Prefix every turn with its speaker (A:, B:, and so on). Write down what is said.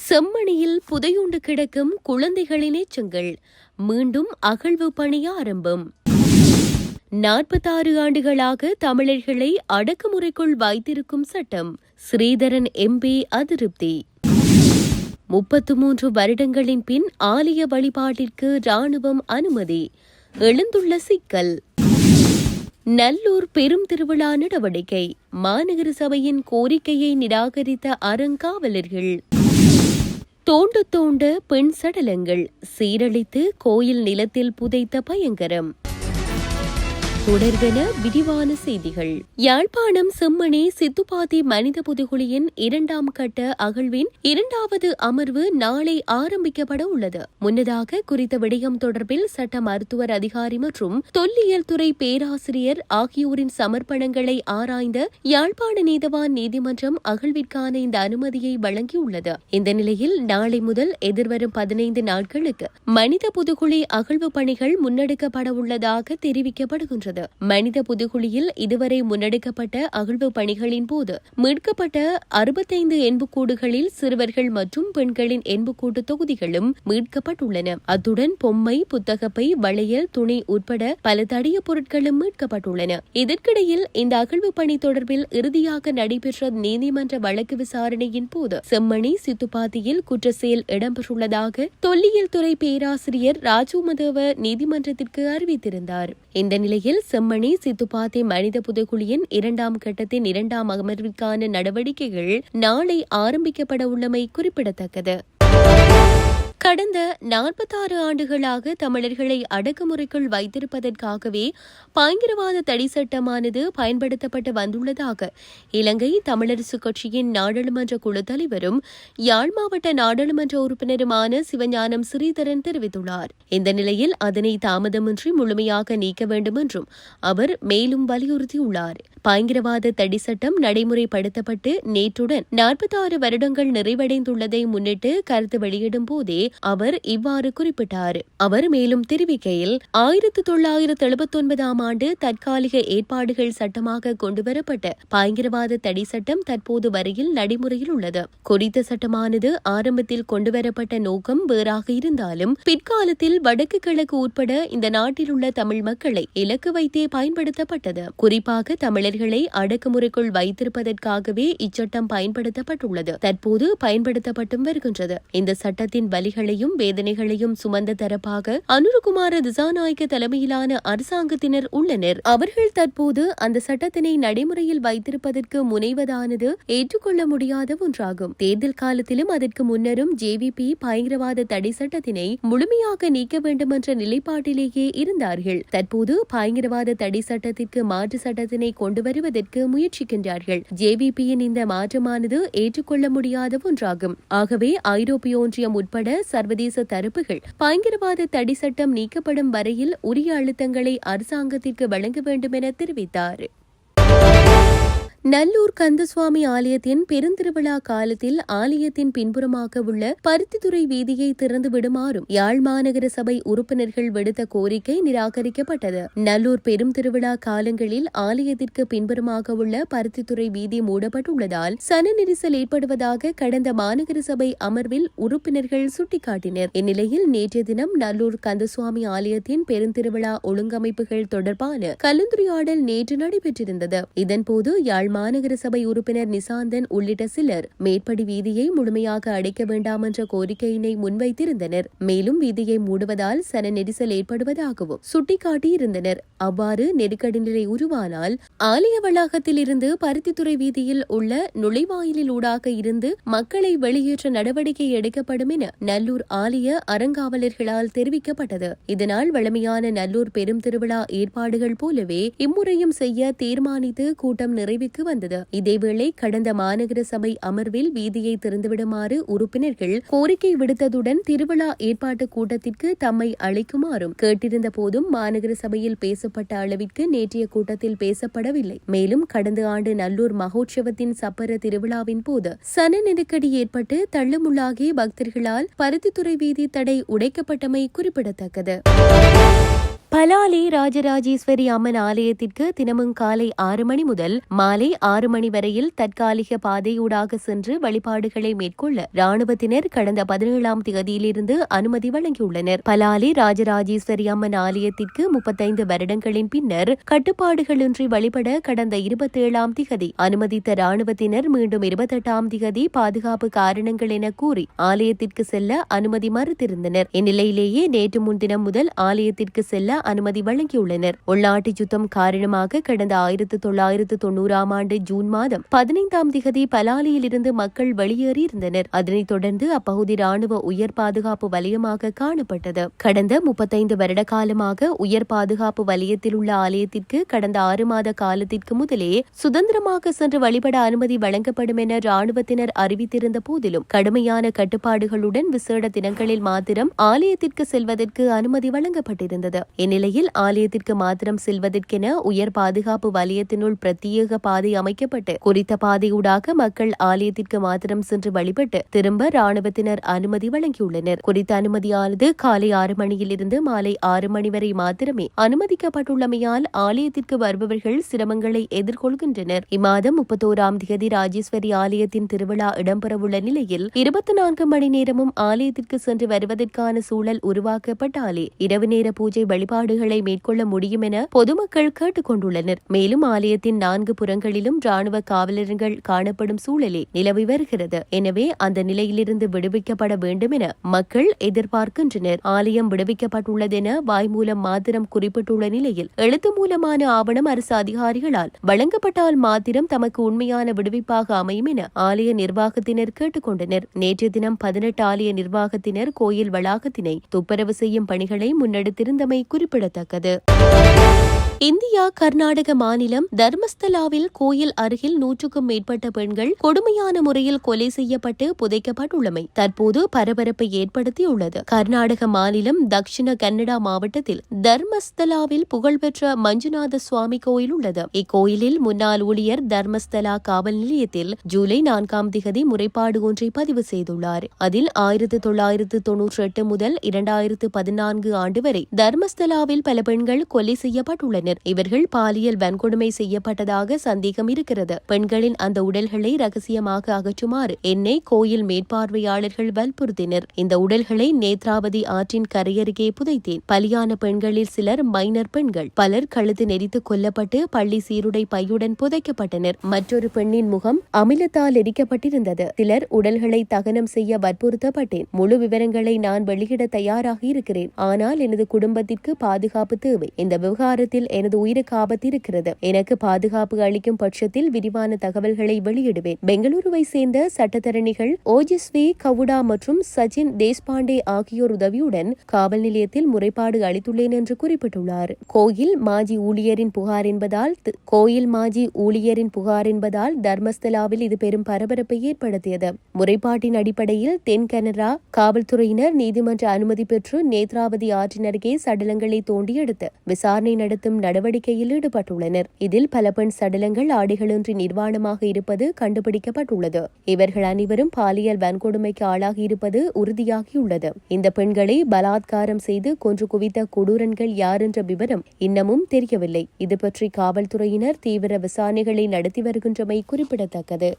A: செம்மணியில் புதையுண்டு கிடக்கும் குழந்தைகளின் எச்சங்கள் மீண்டும் அகழ்வு பணி ஆரம்பம். 46 ஆண்டுகளாக தமிழர்களை அடக்குமுறைக்குள் வைத்திருக்கும் சட்டம். ஸ்ரீதரன் எம்பி அதிருப்தி. 33 வருடங்களின் பின் ஆலய வழிபாட்டிற்கு ராணுவம் அனுமதி. எழுந்துள்ள சிக்கல். நல்லூர் பெரும் திருவிழா நடவடிக்கை. மாநகர சபையின் கோரிக்கையை நிராகரித்த அறங்காவலர்கள். தோண்ட தோண்ட பெண் சடலங்கள் சீரழித்து கோயில் நிலத்தில் புதைத்த பயங்கரம். தொடர்பென விரிவான செய்திகள். யாழ்ப்பாணம் செம்மணி சித்துப்பாத்தி மனித புதைகுழியின் 2ஆம் கட்ட அகழ்வின் 2வது அமர்வு நாளை ஆரம்பிக்கப்பட உள்ளது. முன்னதாக குறித்த விடயம் தொடர்பில் சட்ட மருத்துவர் அதிகாரி மற்றும் தொல்லியல் துறை பேராசிரியர் ஆகியோரின் சமர்ப்பணங்களை ஆராய்ந்த யாழ்ப்பாண நீதவான் நீதிமன்றம் அகழ்விற்கான இந்த அனுமதியை வழங்கியுள்ளது. இந்த நிலையில் நாளை முதல் எதிர்வரும் 15 நாட்களுக்கு மனித புதைகுழி அகழ்வு பணிகள் முன்னெடுக்கப்பட உள்ளதாக தெரிவிக்கப்படுகின்றது. மனித புதைகுழியில் இதுவரை முன்னெடுக்கப்பட்ட அகழ்வு பணிகளின் போது மீட்கப்பட்ட 65 எண்புக்கூடுகளில் சிறுவர்கள் மற்றும் பெண்களின் எண்புக்கூட்டு தொகுதிகளும் மீட்கப்பட்டுள்ளன. அத்துடன் பொம்மை, புத்தகப்பை, வளையல், துணி உட்பட பல தடிய பொருட்களும் மீட்கப்பட்டுள்ளன. இதற்கிடையில் இந்த அகழ்வு பணி தொடர்பில் இறுதியாக நடைபெற்ற நீதிமன்ற வழக்கு விசாரணையின் போது செம்மணி சித்துப்பாத்தியில் குற்ற செயல் இடம்பெற்றுள்ளதாக தொல்லியல் துறை பேராசிரியர் ராஜுமதேவ நீதிமன்றத்திற்கு அறிவித்திருந்தார். இந்த நிலையில் செம்மணி சித்துப்பாத்தி மனித புதைகுழியின் 2ஆம் கட்டத்தின் 2ஆம் அமர்விற்கான நடவடிக்கைகள் நாளை ஆரம்பிக்கப்பட உள்ளமை குறிப்பிடத்தக்கது. கடந்த 46 ஆண்டுகளாக தமிழர்களை அடக்குமுறைக்குள் வைத்திருப்பதற்காகவே பயங்கரவாத தடை சட்டமானது பயன்படுத்தப்பட்டு வந்துள்ளதாக இலங்கை தமிழரசுக் கட்சியின் நாடாளுமன்ற குழு தலைவரும் யாழ் மாவட்ட நாடாளுமன்ற உறுப்பினருமான சிவஞானம் ஸ்ரீதரன் தெரிவித்துள்ளார். இந்த நிலையில் அதனை தாமதமின்றி முழுமையாக நீக்க வேண்டும் என்றும் அவர் மேலும் வலியுறுத்தியுள்ளார். பயங்கரவாத தடை சட்டம் நடைமுறைப்படுத்தப்பட்டு நேற்றுடன் 46 வருடங்கள் நிறைவடைந்துள்ளதை முன்னிட்டு கருத்து வெளியிடும் போதே அவர் இவ்வாறு குறிப்பிட்டார். அவர் மேலும் தெரிவிக்கையில் 1979ஆம் ஆண்டு தற்காலிக ஏற்பாடுகள் சட்டமாக கொண்டுவரப்பட்ட பயங்கரவாத தடை சட்டம் தற்போது வரையில் நடைமுறையில் உள்ளது. குறித்த சட்டமானது ஆரம்பத்தில் கொண்டுவரப்பட்ட நோக்கம் வேறாக இருந்தாலும் பிற்காலத்தில் வடக்கு கிழக்கு உட்பட இந்த நாட்டில் உள்ள தமிழ் மக்களை இலக்கு வைத்தே பயன்படுத்தப்பட்டது. குறிப்பாக தமிழர்களை அடக்குமுறைக்குள் வைத்திருப்பதற்காகவே இச்சட்டம் பயன்படுத்தப்பட்டுள்ளது. தற்போது பயன்படுத்தப்பட்டும் வருகின்றது. இந்த சட்டத்தின் வலிகளையும் வேதனைகளையும் சுமந்த தரப்பாக அனுரகுமார திசாநாயக்க தலைமையிலான அரசாங்கத்தினர் உள்ளனர். அவர்கள் தற்போது அந்த சட்டத்தினை நடைமுறையில் வைத்திருப்பதற்கு முனைவதானது ஏற்றுக்கொள்ள முடியாத ஒன்றாகும். தேர்தல் காலத்திலும் அதற்கு முன்னரும் ஜேவிபி பயங்கரவாத தடை சட்டத்தினை முழுமையாக நீக்க வேண்டும் என்ற நிலைப்பாட்டிலேயே இருந்தார்கள். தற்போது பயங்கரவாத தடை சட்டத்திற்கு மாற்று சட்டத்தினை கொண்டு வருவதற்கு முயற்சிக்கின்றார்கள். ஜேவிபியின் இந்த மாற்றமானது ஏற்றுக்கொள்ள முடியாத ஒன்றாகும். ஆகவே ஐரோப்பிய ஒன்றியம் உட்பட சர்வதேச தரப்புகள் பயங்கரவாத தடை சட்டம் நீக்கப்படும் வரையில் உரிய அழுத்தங்களை அரசாங்கத்திற்கு வழங்க வேண்டும் என தெரிவித்தார். நல்லூர் கந்தசுவாமி ஆலயத்தின் பெருந்திருவிழா காலத்தில் ஆலயத்தின் பின்புறமாக உள்ள பருத்தித்துறை வீதியை திறந்து விடுமாறும் யாழ் மாநகர சபை உறுப்பினர்கள் விடுத்த கோரிக்கை நிராகரிக்கப்பட்டது. நல்லூர் பெரும் திருவிழா காலங்களில் ஆலயத்திற்கு பின்புறமாக உள்ள பருத்தித்துறை வீதி மூடப்பட்டுள்ளதால் சன நெரிசல் ஏற்படுவதாக கடந்த மாநகர சபை அமர்வில் உறுப்பினர்கள் சுட்டிக்காட்டினர். இந்நிலையில் நேற்றைய தினம் நல்லூர் கந்தசுவாமி ஆலயத்தின் பெருந்திருவிழா ஒழுங்கமைப்புகள் தொடர்பான கலந்துரையாடல் நேற்று நடைபெற்றிருந்தது. இதன்போது யாழ் மாநகர சபை உறுப்பினர் நிசாந்தன் உள்ளிட்ட சிலர் மேற்படி வீதியை முழுமையாக அடைக்க வேண்டாம் என்ற கோரிக்கையினை முன்வைத்திருந்தனர். மேலும் வீதியை மூடுவதால் சன நெரிசல் ஏற்படுவதாகவும் சுட்டிக்காட்டியிருந்தனர். அவ்வாறு நெருக்கடி நிலை உருவானால் ஆலய வளாகத்தில் இருந்து பருத்தித்துறை வீதியில் உள்ள நுழைவாயிலில் ஊடாக இருந்து மக்களை வெளியேற்ற நடவடிக்கை எடுக்கப்படும் என நல்லூர் ஆலய அறங்காவலர்களால் தெரிவிக்கப்பட்டது. இதனால் வழமையான நல்லூர் பெரும் திருவிழா ஏற்பாடுகள் போலவே இம்முறையும் செய்ய தீர்மானித்து கூட்டம் நிறைவுக்கு வந்தது. இதேவேளை கடந்த மாநகர சபை அமர்வில் வீதியை திறந்துவிடுமாறு உறுப்பினர்கள் கோரிக்கை விடுத்ததுடன் திருவிழா ஏற்பாட்டு கூட்டத்திற்கு தம்மை அழைக்குமாறும் கேட்டிருந்த போதும் மாநகர சபையில் பேசப்பட்ட அளவிற்கு நேற்றைய கூட்டத்தில் பேசப்படவில்லை. மேலும் கடந்த ஆண்டு நல்லூர் மகோற்சவத்தின் சப்பர திருவிழாவின் போது சன நெருக்கடி ஏற்பட்டு தள்ளுமுள்ளாகி பக்தர்களால் பருத்தித்துறை வீதி தடை உடைக்கப்பட்டமை குறிப்பிடத்தக்கது. பலாலி ராஜராஜேஸ்வரி அம்மன் ஆலயத்திற்கு தினமும் காலை 6 மணி முதல் மாலை 6 மணி வரையில் தற்காலிக பாதையூடாக சென்று வழிபாடுகளை மேற்கொள்ள ராணுவத்தினர் கடந்த 17ஆம் தேதியிலிருந்து அனுமதி வழங்கியுள்ளனர். பலாலி ராஜராஜேஸ்வரி அம்மன் ஆலயத்திற்கு 35 வருடங்களின் பின்னர் கட்டுப்பாடுகளின்றி வழிபட கடந்த 27ஆம் தேதி அனுமதித்த ராணுவத்தினர் மீண்டும் 28ஆம் தேதி பாதுகாப்பு காரணங்கள் என கூறி ஆலயத்திற்கு செல்ல அனுமதி மறுத்திருந்தனர். இந்நிலையிலேயே நேற்று முன்தினம் முதல் ஆலயத்திற்கு செல்ல அனுமதி வழங்கியுள்ளனர். உள்நாட்டு யுத்தம் காரணமாக கடந்த 1990ஆம் ஆண்டு ஜூன் மாதம் 15ஆம் தேதி பலாலியில் இருந்து மக்கள் வெளியேறியிருந்தனர். அதனைத் தொடர்ந்து அப்பகுதி ராணுவ உயர் பாதுகாப்பு வலயமாக காணப்பட்டது. கடந்த 35 வருட காலமாக உயர் பாதுகாப்பு வலயத்தில் உள்ள ஆலயத்திற்கு கடந்த 6 மாத காலத்திற்கு முதலே சுதந்திரமாக சென்று வழிபட அனுமதி வழங்கப்படும் என ராணுவத்தினர் அறிவித்திருந்த போதிலும் கடுமையான கட்டுப்பாடுகளுடன் விசேட தினங்களில் மாத்திரம் ஆலயத்திற்கு செல்வதற்கு அனுமதி வழங்கப்பட்டிருந்தது. இந்நிலையில் ஆலயத்திற்கு மாத்திரம் செல்வதற்கென உயர் பாதுகாப்பு வலயத்தினுள் பிரத்யேக பாதை அமைக்கப்பட்டு குறித்த பாதையூடாக மக்கள் ஆலயத்திற்கு மாத்திரம் சென்று வழிபட்டு திரும்ப ராணுவத்தினர் அனுமதி வழங்கியுள்ளனர். குறித்த அனுமதியானது காலை 6 மணியிலிருந்து மாலை 6 மணி வரை மாத்திரமே அனுமதிக்கப்பட்டுள்ளமையால் ஆலயத்திற்கு வருபவர்கள் சிரமங்களை எதிர்கொள்கின்றனர். இம்மாதம் 31ஆம் தேதி ராஜேஸ்வரி ஆலயத்தின் திருவிழா இடம்பெறவுள்ள நிலையில் 24 மணி நேரமும் ஆலயத்திற்கு சென்று வருவதற்கான சூழல் உருவாக்கப்பட்டாலே இரவு நேர பூஜை வழிபாடுகளை மேற்கொள்ள முடியும் என பொதுமக்கள் கேட்டுக் கொண்டுள்ளனர். மேலும் ஆலயத்தின் 4 புறங்களிலும் ராணுவ காவலர்கள் காணப்படும் சூழலே நிலவி வருகிறது. எனவே அந்த நிலையிலிருந்து விடுவிக்கப்பட வேண்டும் என மக்கள் எதிர்பார்க்கின்றனர். ஆலயம் விடுவிக்கப்பட்டுள்ளதென வாய்மூலம் மாத்திரம் குறிப்பிட்டுள்ள நிலையில் எழுத்து மூலமான ஆவணம் அரசு அதிகாரிகளால் வழங்கப்பட்டால் மாத்திரம் தமக்கு உண்மையான விடுவிப்பாக அமையும் என ஆலய நிர்வாகத்தினர் கேட்டுக் கொண்டனர். நேற்று தினம் 18 ஆலய நிர்வாகத்தினர் கோயில் வளாகத்தினை துப்புரவு செய்யும் பணிகளை முன்னெடுத்திருந்தமை குறிப்பிடத்தக்கது. இந்தியா கர்நாடக மாநிலம் தர்மஸ்தலாவில் கோயில் அருகில் 100க்கும் மேற்பட்ட பெண்கள் கொடுமையான முறையில் கொலை செய்யப்பட்டு புதைக்கப்பட்டுள்ளமை தற்போது பரபரப்பை ஏற்படுத்தியுள்ளது. கர்நாடக மாநிலம் தக்ஷிண கன்னடா மாவட்டத்தில் தர்மஸ்தலாவில் புகழ்பெற்ற மஞ்சுநாத சுவாமி கோயில் உள்ளது. இக்கோயிலில் முன்னாள் ஊழியர் தர்மஸ்தலா காவல் நிலையத்தில் ஜூலை 4ஆம் தேதி முறைப்பாடு ஒன்றை பதிவு செய்துள்ளார். அதில் 1998 முதல் 2014 ஆண்டு வரை தர்மஸ்தலாவில் பல பெண்கள் கொலை செய்யப்பட்டுள்ளனர். இவர்கள் பாலியல் வன்கொடுமை செய்யப்பட்டதாக சந்தேகம் இருக்கிறது. பெண்களின் அந்த உடல்களை ரகசியமாக அகற்றுமாறு என்னை கோயில் மேற்பார்வையாளர்கள் வற்புறுத்தினர். இந்த உடல்களை நேத்ராவதி ஆற்றின் கரையருகே புதைத்தேன். பலியான பெண்களில் சிலர் மைனர் பெண்கள். பலர் கழுத்து நெரித்து கொல்லப்பட்டு பள்ளி சீருடை பையுடன் புதைக்கப்பட்டனர். மற்றொரு பெண்ணின் முகம் அமிலத்தால் எரிக்கப்பட்டிருந்தது. சிலர் உடல்களை தகனம் செய்ய வற்புறுத்தப்பட்டேன். முழு விவரங்களை நான் வெளியிட தயாராக இருக்கிறேன். ஆனால் எனது குடும்பத்திற்கு பாதுகாப்பு தேவை. இந்த விவகாரத்தில் எனது உயிருக்கு ஆபத்து இருக்கிறது. எனக்கு பாதுகாப்பு அளிக்கும் பட்சத்தில் விரிவான தகவல்களை வெளியிடுவேன். பெங்களூருவை சேர்ந்த சட்டத்தரணிகள் ஓஜஸ்வி கவுடா மற்றும் சச்சின் தேஷ்பாண்டே ஆகியோர் உதவியுடன் காவல் நிலையத்தில் முறைப்பாடு அளித்துள்ளேன் என்று குறிப்பிட்டுள்ளார். கோயில் மாஜி ஊழியரின் புகார் என்பதால் தர்மஸ்தலாவில் இது பெரும் பரபரப்பை ஏற்படுத்தியது. முறைப்பாட்டின் அடிப்படையில் தென் கனடா காவல்துறையினர் நீதிமன்ற அனுமதி பெற்று நேத்ராவதி ஆற்றின் அருகே சடலங்களை தோண்டி எடுத்து விசாரணை நடத்தும் நடவடிக்கையில் ஈடுபட்டுள்ளனர். இதில் பல பெண் சடலங்கள் ஆடைகளின்றி நிர்வாணமாக இருப்பது கண்டுபிடிக்கப்பட்டுள்ளது. இவர்கள் அனைவரும் பாலியல் வன்கொடுமைக்கு ஆளாகியிருப்பது உறுதியாகியுள்ளது. இந்த பெண்களை பலாத்காரம் செய்து கொன்று குவித்த கொடூரன்கள் யார் என்ற விவரம் இன்னமும் தெரியவில்லை. இதுபற்றி காவல்துறையினர் தீவிர விசாரணைகளை நடத்தி வருகின்றமை குறிப்பிடத்தக்கது.